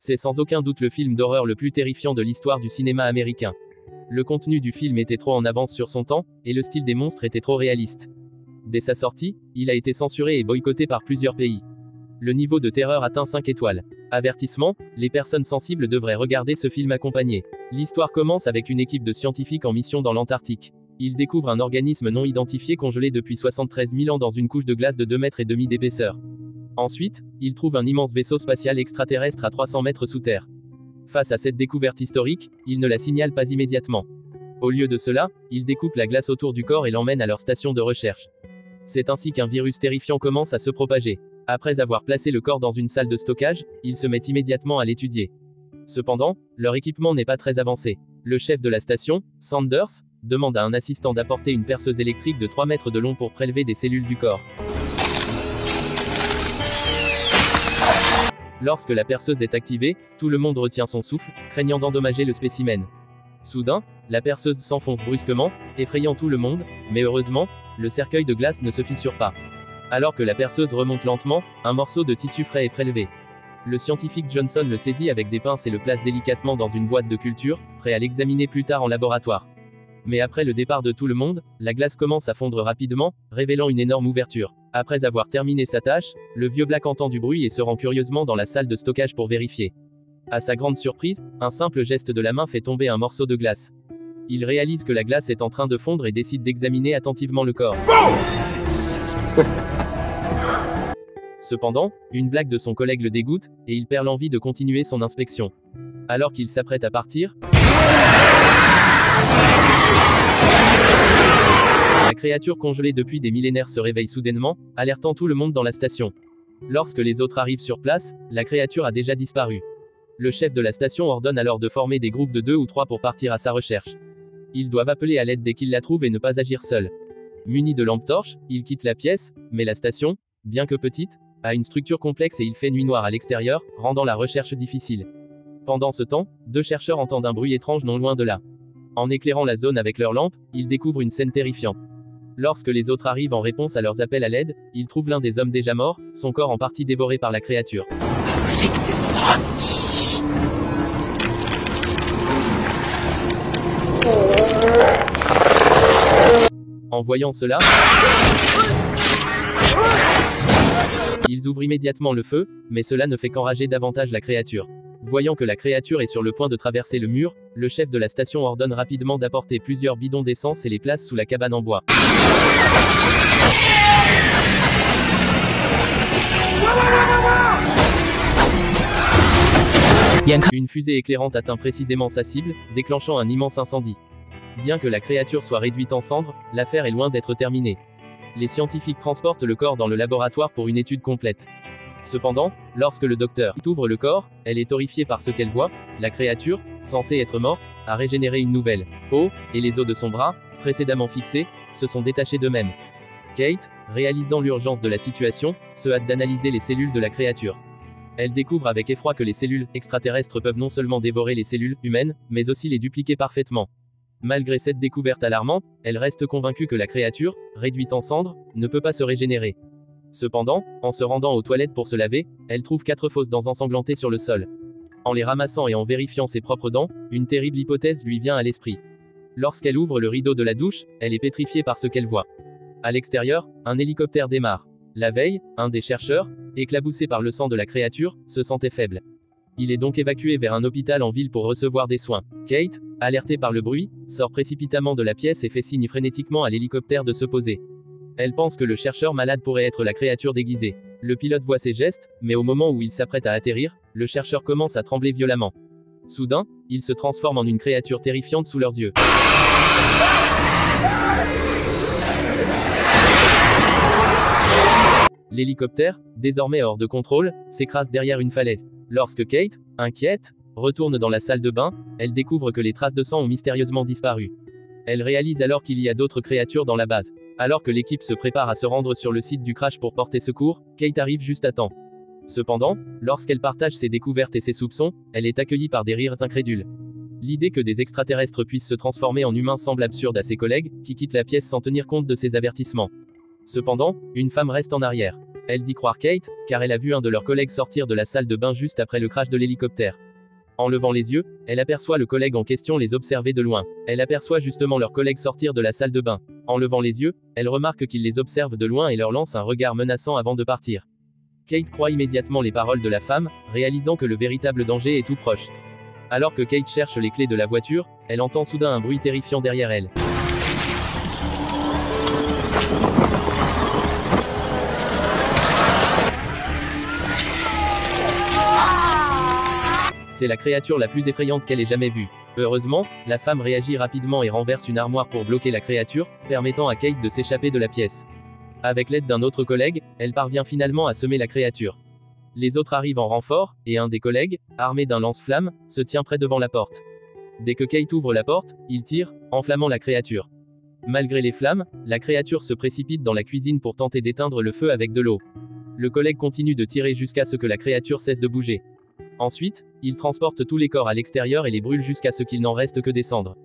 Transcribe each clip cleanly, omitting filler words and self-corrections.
C'est sans aucun doute le film d'horreur le plus terrifiant de l'histoire du cinéma américain. Le contenu du film était trop en avance sur son temps, et le style des monstres était trop réaliste. Dès sa sortie, il a été censuré et boycotté par plusieurs pays. Le niveau de terreur atteint 5 étoiles. Avertissement, les personnes sensibles devraient regarder ce film accompagné. L'histoire commence avec une équipe de scientifiques en mission dans l'Antarctique. Ils découvrent un organisme non identifié congelé depuis 73 000 ans dans une couche de glace de 2,5 mètres d'épaisseur. Ensuite, ils trouvent un immense vaisseau spatial extraterrestre à 300 mètres sous terre. Face à cette découverte historique, ils ne la signalent pas immédiatement. Au lieu de cela, ils découpent la glace autour du corps et l'emmènent à leur station de recherche. C'est ainsi qu'un virus terrifiant commence à se propager. Après avoir placé le corps dans une salle de stockage, ils se mettent immédiatement à l'étudier. Cependant, leur équipement n'est pas très avancé. Le chef de la station, Sanders, demande à un assistant d'apporter une perceuse électrique de 3 mètres de long pour prélever des cellules du corps. Lorsque la perceuse est activée, tout le monde retient son souffle, craignant d'endommager le spécimen. Soudain, la perceuse s'enfonce brusquement, effrayant tout le monde, mais heureusement, le cercueil de glace ne se fissure pas. Alors que la perceuse remonte lentement, un morceau de tissu frais est prélevé. Le scientifique Johnson le saisit avec des pinces et le place délicatement dans une boîte de culture, prêt à l'examiner plus tard en laboratoire. Mais après le départ de tout le monde, la glace commence à fondre rapidement, révélant une énorme ouverture. Après avoir terminé sa tâche, le vieux Black entend du bruit et se rend curieusement dans la salle de stockage pour vérifier. À sa grande surprise, un simple geste de la main fait tomber un morceau de glace. Il réalise que la glace est en train de fondre et décide d'examiner attentivement le corps. Cependant, une blague de son collègue le dégoûte, et il perd l'envie de continuer son inspection. Alors qu'il s'apprête à partir, la créature congelée depuis des millénaires se réveille soudainement, alertant tout le monde dans la station. Lorsque les autres arrivent sur place, la créature a déjà disparu. Le chef de la station ordonne alors de former des groupes de 2 ou 3 pour partir à sa recherche. Ils doivent appeler à l'aide dès qu'ils la trouvent et ne pas agir seuls. Munis de lampes torches, ils quittent la pièce, mais la station, bien que petite, a une structure complexe et il fait nuit noire à l'extérieur, rendant la recherche difficile. Pendant ce temps, 2 chercheurs entendent un bruit étrange non loin de là. En éclairant la zone avec leurs lampes, ils découvrent une scène terrifiante. Lorsque les autres arrivent en réponse à leurs appels à l'aide, ils trouvent l'un des hommes déjà morts, son corps en partie dévoré par la créature. En voyant cela, ils ouvrent immédiatement le feu, mais cela ne fait qu'enrager davantage la créature. Voyant que la créature est sur le point de traverser le mur, le chef de la station ordonne rapidement d'apporter plusieurs bidons d'essence et les place sous la cabane en bois. Une fusée éclairante atteint précisément sa cible, déclenchant un immense incendie. Bien que la créature soit réduite en cendres, l'affaire est loin d'être terminée. Les scientifiques transportent le corps dans le laboratoire pour une étude complète. Cependant, lorsque le docteur ouvre le corps, elle est horrifiée par ce qu'elle voit. La créature, censée être morte, a régénéré une nouvelle peau, et les os de son bras, précédemment fixés, se sont détachés d'eux-mêmes. Kate, réalisant l'urgence de la situation, se hâte d'analyser les cellules de la créature. Elle découvre avec effroi que les cellules extraterrestres peuvent non seulement dévorer les cellules humaines, mais aussi les dupliquer parfaitement. Malgré cette découverte alarmante, elle reste convaincue que la créature, réduite en cendres, ne peut pas se régénérer. Cependant, en se rendant aux toilettes pour se laver, elle trouve 4 fausses dents ensanglantées sur le sol. En les ramassant et en vérifiant ses propres dents, une terrible hypothèse lui vient à l'esprit. Lorsqu'elle ouvre le rideau de la douche, elle est pétrifiée par ce qu'elle voit. À l'extérieur, un hélicoptère démarre. La veille, un des chercheurs, éclaboussé par le sang de la créature, se sentait faible. Il est donc évacué vers un hôpital en ville pour recevoir des soins. Kate, alertée par le bruit, sort précipitamment de la pièce et fait signe frénétiquement à l'hélicoptère de se poser. Elle pense que le chercheur malade pourrait être la créature déguisée. Le pilote voit ses gestes, mais au moment où il s'apprête à atterrir, le chercheur commence à trembler violemment. Soudain, il se transforme en une créature terrifiante sous leurs yeux. L'hélicoptère, désormais hors de contrôle, s'écrase derrière une falaise. Lorsque Kate, inquiète, retourne dans la salle de bain, elle découvre que les traces de sang ont mystérieusement disparu. Elle réalise alors qu'il y a d'autres créatures dans la base. Alors que l'équipe se prépare à se rendre sur le site du crash pour porter secours, Kate arrive juste à temps. Cependant, lorsqu'elle partage ses découvertes et ses soupçons, elle est accueillie par des rires incrédules. L'idée que des extraterrestres puissent se transformer en humains semble absurde à ses collègues, qui quittent la pièce sans tenir compte de ses avertissements. Cependant, une femme reste en arrière. Elle dit croire Kate, car elle a vu un de leurs collègues sortir de la salle de bain juste après le crash de l'hélicoptère. En levant les yeux, elle aperçoit le collègue en question les observer de loin. Elle aperçoit justement leur collègue sortir de la salle de bain. En levant les yeux, elle remarque qu'il les observe de loin et leur lance un regard menaçant avant de partir. Kate croit immédiatement les paroles de la femme, réalisant que le véritable danger est tout proche. Alors que Kate cherche les clés de la voiture, elle entend soudain un bruit terrifiant derrière elle. C'est la créature la plus effrayante qu'elle ait jamais vue. Heureusement, la femme réagit rapidement et renverse une armoire pour bloquer la créature, permettant à Kate de s'échapper de la pièce. Avec l'aide d'un autre collègue, elle parvient finalement à semer la créature. Les autres arrivent en renfort, et un des collègues, armé d'un lance-flamme, se tient près devant la porte. Dès que Kate ouvre la porte, il tire, enflammant la créature. Malgré les flammes, la créature se précipite dans la cuisine pour tenter d'éteindre le feu avec de l'eau. Le collègue continue de tirer jusqu'à ce que la créature cesse de bouger. Ensuite, il transporte tous les corps à l'extérieur et les brûle jusqu'à ce qu'il n'en reste que des cendres.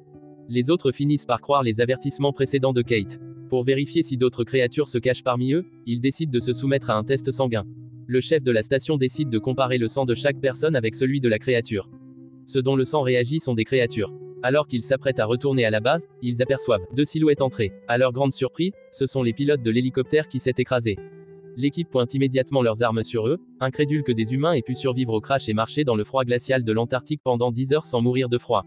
Les autres finissent par croire les avertissements précédents de Kate. Pour vérifier si d'autres créatures se cachent parmi eux, ils décident de se soumettre à un test sanguin. Le chef de la station décide de comparer le sang de chaque personne avec celui de la créature. Ceux dont le sang réagit sont des créatures. Alors qu'ils s'apprêtent à retourner à la base, ils aperçoivent 2 silhouettes entrer. À leur grande surprise, ce sont les pilotes de l'hélicoptère qui s'est écrasé. L'équipe pointe immédiatement leurs armes sur eux, incrédule que des humains aient pu survivre au crash et marcher dans le froid glacial de l'Antarctique pendant 10 heures sans mourir de froid.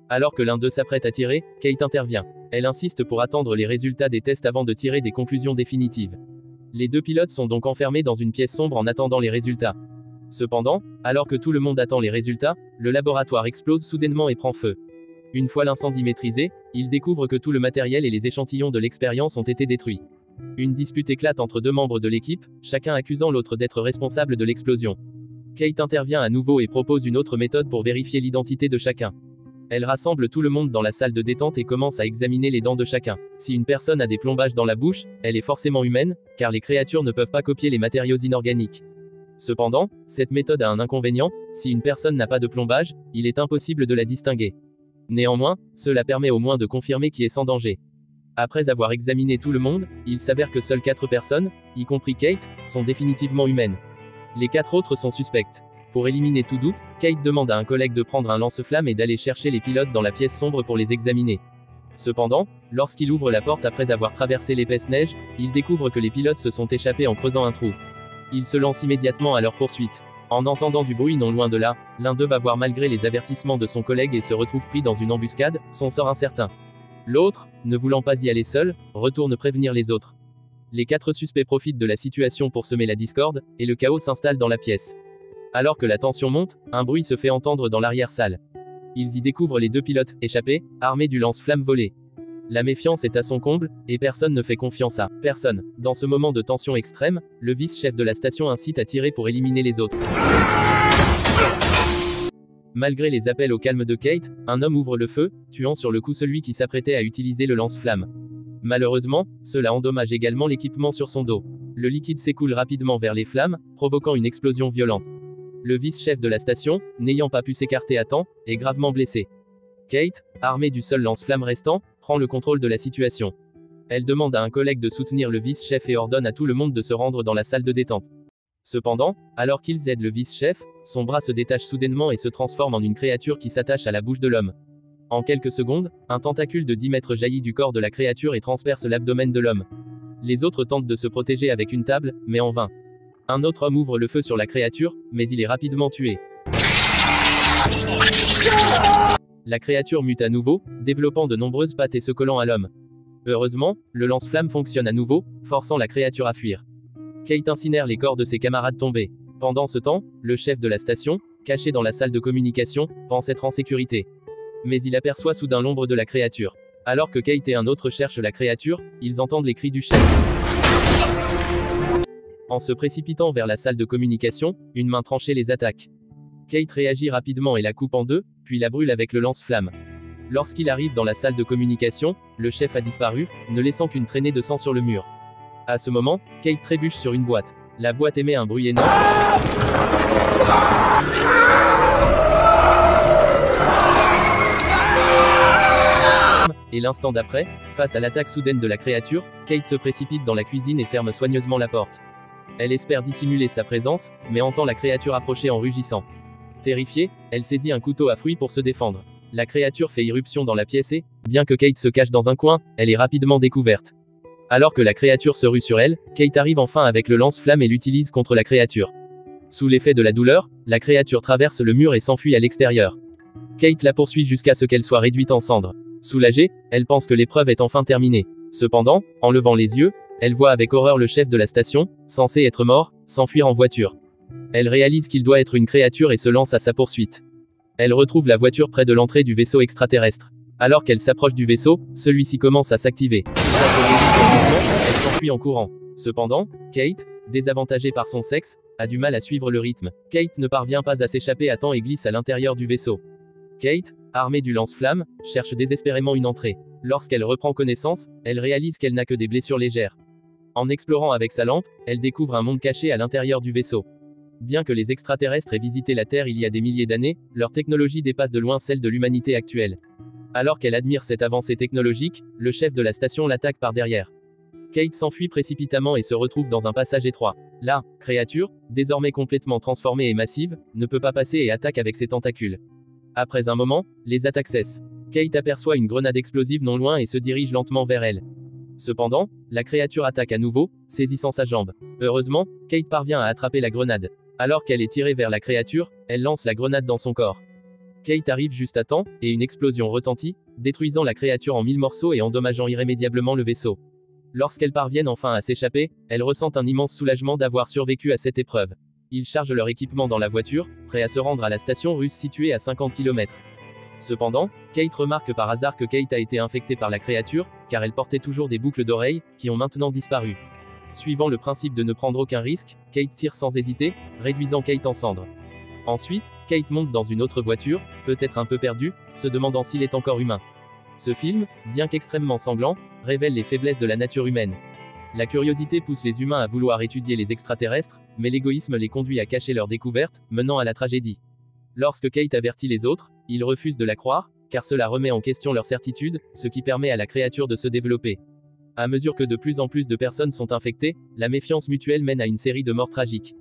Alors que l'un d'eux s'apprête à tirer, Kate intervient. Elle insiste pour attendre les résultats des tests avant de tirer des conclusions définitives. Les 2 pilotes sont donc enfermés dans une pièce sombre en attendant les résultats. Cependant, alors que tout le monde attend les résultats, le laboratoire explose soudainement et prend feu. Une fois l'incendie maîtrisé, ils découvrent que tout le matériel et les échantillons de l'expérience ont été détruits. Une dispute éclate entre 2 membres de l'équipe, chacun accusant l'autre d'être responsable de l'explosion. Kate intervient à nouveau et propose une autre méthode pour vérifier l'identité de chacun. Elle rassemble tout le monde dans la salle de détente et commence à examiner les dents de chacun. Si une personne a des plombages dans la bouche, elle est forcément humaine, car les créatures ne peuvent pas copier les matériaux inorganiques. Cependant, cette méthode a un inconvénient, si une personne n'a pas de plombage, il est impossible de la distinguer. Néanmoins, cela permet au moins de confirmer qui est sans danger. Après avoir examiné tout le monde, il s'avère que seules 4 personnes, y compris Kate, sont définitivement humaines. Les 4 autres sont suspectes. Pour éliminer tout doute, Kate demande à un collègue de prendre un lance-flamme et d'aller chercher les pilotes dans la pièce sombre pour les examiner. Cependant, lorsqu'il ouvre la porte après avoir traversé l'épaisse neige, il découvre que les pilotes se sont échappés en creusant un trou. Il se lance immédiatement à leur poursuite. En entendant du bruit non loin de là, l'un d'eux va voir malgré les avertissements de son collègue et se retrouve pris dans une embuscade, son sort incertain. L'autre, ne voulant pas y aller seul, retourne prévenir les autres. Les 4 suspects profitent de la situation pour semer la discorde, et le chaos s'installe dans la pièce. Alors que la tension monte, un bruit se fait entendre dans l'arrière-salle. Ils y découvrent les 2 pilotes, échappés, armés du lance-flamme volé. La méfiance est à son comble, et personne ne fait confiance à personne. Dans ce moment de tension extrême, le vice-chef de la station incite à tirer pour éliminer les autres. Malgré les appels au calme de Kate, un homme ouvre le feu, tuant sur le coup celui qui s'apprêtait à utiliser le lance-flamme. Malheureusement, cela endommage également l'équipement sur son dos. Le liquide s'écoule rapidement vers les flammes, provoquant une explosion violente. Le vice-chef de la station, n'ayant pas pu s'écarter à temps, est gravement blessé. Kate, armée du seul lance-flamme restant, prend le contrôle de la situation. Elle demande à un collègue de soutenir le vice-chef et ordonne à tout le monde de se rendre dans la salle de détente. Cependant, alors qu'ils aident le vice-chef, son bras se détache soudainement et se transforme en une créature qui s'attache à la bouche de l'homme. En quelques secondes, un tentacule de 10 mètres jaillit du corps de la créature et transperce l'abdomen de l'homme. Les autres tentent de se protéger avec une table, mais en vain. Un autre homme ouvre le feu sur la créature, mais il est rapidement tué. La créature mute à nouveau, développant de nombreuses pattes et se collant à l'homme. Heureusement, le lance-flamme fonctionne à nouveau, forçant la créature à fuir. Kate incinère les corps de ses camarades tombés. Pendant ce temps, le chef de la station, caché dans la salle de communication, pense être en sécurité. Mais il aperçoit soudain l'ombre de la créature. Alors que Kate et un autre cherchent la créature, ils entendent les cris du chef. En se précipitant vers la salle de communication, une main tranchée les attaque. Kate réagit rapidement et la coupe en 2, puis la brûle avec le lance-flamme. Lorsqu'il arrive dans la salle de communication, le chef a disparu, ne laissant qu'une traînée de sang sur le mur. À ce moment, Kate trébuche sur une boîte. La boîte émet un bruit énorme. Et l'instant d'après, face à l'attaque soudaine de la créature, Kate se précipite dans la cuisine et ferme soigneusement la porte. Elle espère dissimuler sa présence, mais entend la créature approcher en rugissant. Terrifiée, elle saisit un couteau à fruits pour se défendre. La créature fait irruption dans la pièce et, bien que Kate se cache dans un coin, elle est rapidement découverte. Alors que la créature se rue sur elle, Kate arrive enfin avec le lance-flamme et l'utilise contre la créature. Sous l'effet de la douleur, la créature traverse le mur et s'enfuit à l'extérieur. Kate la poursuit jusqu'à ce qu'elle soit réduite en cendres. Soulagée, elle pense que l'épreuve est enfin terminée. Cependant, en levant les yeux, elle voit avec horreur le chef de la station, censé être mort, s'enfuir en voiture. Elle réalise qu'il doit être une créature et se lance à sa poursuite. Elle retrouve la voiture près de l'entrée du vaisseau extraterrestre. Alors qu'elle s'approche du vaisseau, celui-ci commence à s'activer. Elle s'enfuit en courant. Cependant, Kate, désavantagée par son sexe, a du mal à suivre le rythme. Kate ne parvient pas à s'échapper à temps et glisse à l'intérieur du vaisseau. Kate, armée du lance-flamme, cherche désespérément une entrée. Lorsqu'elle reprend connaissance, elle réalise qu'elle n'a que des blessures légères. En explorant avec sa lampe, elle découvre un monde caché à l'intérieur du vaisseau. Bien que les extraterrestres aient visité la Terre il y a des milliers d'années, leur technologie dépasse de loin celle de l'humanité actuelle. Alors qu'elle admire cette avancée technologique, le chef de la station l'attaque par derrière. Kate s'enfuit précipitamment et se retrouve dans un passage étroit. La créature, désormais complètement transformée et massive, ne peut pas passer et attaque avec ses tentacules. Après un moment, les attaques cessent. Kate aperçoit une grenade explosive non loin et se dirige lentement vers elle. Cependant, la créature attaque à nouveau, saisissant sa jambe. Heureusement, Kate parvient à attraper la grenade. Alors qu'elle est tirée vers la créature, elle lance la grenade dans son corps. Kate arrive juste à temps, et une explosion retentit, détruisant la créature en 1000 morceaux et endommageant irrémédiablement le vaisseau. Lorsqu'elles parviennent enfin à s'échapper, elles ressentent un immense soulagement d'avoir survécu à cette épreuve. Ils chargent leur équipement dans la voiture, prêts à se rendre à la station russe située à 50 km. Cependant, Kate remarque par hasard que Kate a été infectée par la créature, car elle portait toujours des boucles d'oreilles, qui ont maintenant disparu. Suivant le principe de ne prendre aucun risque, Kate tire sans hésiter, réduisant Kate en cendres. Ensuite, Kate monte dans une autre voiture, peut-être un peu perdue, se demandant s'il est encore humain. Ce film, bien qu'extrêmement sanglant, révèle les faiblesses de la nature humaine. La curiosité pousse les humains à vouloir étudier les extraterrestres, mais l'égoïsme les conduit à cacher leur découverte, menant à la tragédie. Lorsque Kate avertit les autres, ils refusent de la croire, car cela remet en question leur certitude, ce qui permet à la créature de se développer. À mesure que de plus en plus de personnes sont infectées, la méfiance mutuelle mène à une série de morts tragiques.